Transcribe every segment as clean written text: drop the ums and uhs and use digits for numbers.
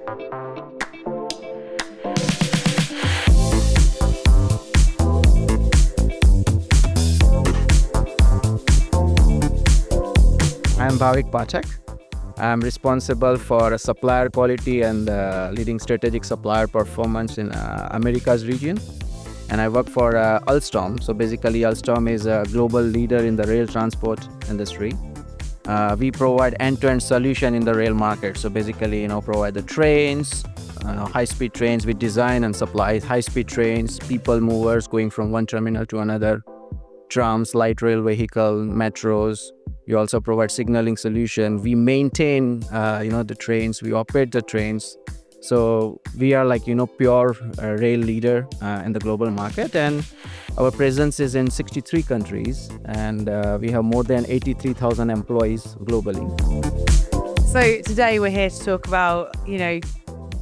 I'm Bhavik Pathak. I'm responsible for supplier quality and leading strategic supplier performance in Americas region. And I work for Alstom. So basically, Alstom is a global leader in the rail transport industry. We provide end-to-end solution in the rail market. So basically, provide the trains, high-speed trains. We design and supply high-speed trains, people movers going from one terminal to another, trams, light rail vehicle, metros. We also provide signaling solution. We maintain, the trains. We operate the trains. So we are pure rail leader in the global market, and our presence is in 63 countries, and we have more than 83,000 employees globally. So today we're here to talk about,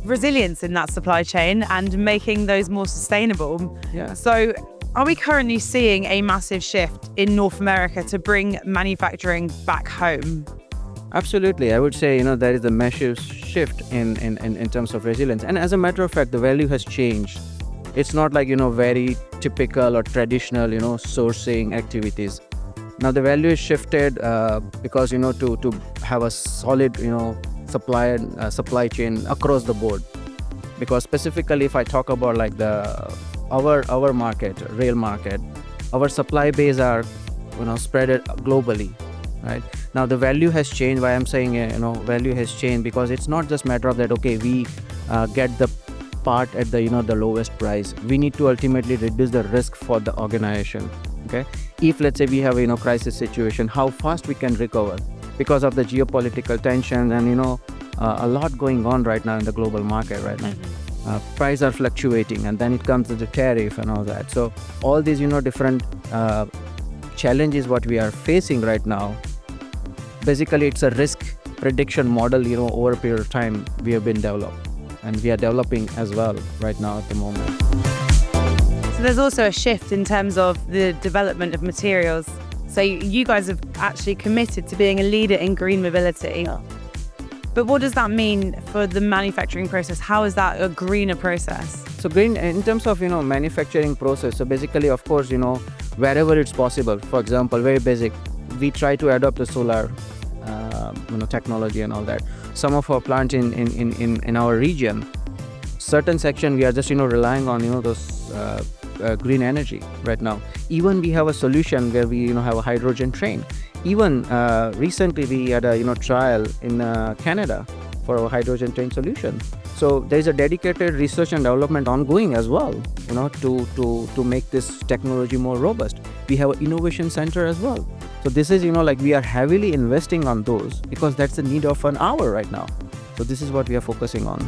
resilience in that supply chain and making those more sustainable. Yeah. So are we currently seeing a massive shift in North America to bring manufacturing back home? Absolutely. I would say, there is a massive shift in terms of resilience. And as a matter of fact, the value has changed. It's not like, very typical or traditional, sourcing activities. Now the value is shifted because, to have a solid, supply chain across the board. Because specifically, if I talk about our market, rail market, our supply base are, spread globally, right? Now the value has changed. Why I'm saying, value has changed because it's not just matter of that, okay, we get the part at the, the lowest price. We need to ultimately reduce the risk for the organization, okay? If let's say we have, crisis situation, how fast we can recover because of the geopolitical tension and, a lot going on right now in the global market right now. Prices are fluctuating, and then it comes to the tariff and all that. So all these, different challenges what we are facing right now, basically it's a risk prediction model, over a period of time we have been developed, and we are developing as well right now at the moment. So there's also a shift in terms of the development of materials. So you guys have actually committed to being a leader in green mobility. Yeah. But what does that mean for the manufacturing process? How is that a greener process? So green in terms of, manufacturing process. So basically, of course, wherever it's possible, for example, very basic, we try to adopt the solar, technology and all that. Some of our plants in our region, certain section, we are just, relying on, those green energy right now. Even we have a solution where we, have a hydrogen train. Even recently we had a trial in Canada for our hydrogen train solution. So there is a dedicated research and development ongoing as well, to make this technology more robust. We have an innovation center as well. So this is, we are heavily investing on those because that's the need of an hour right now. So this is what we are focusing on.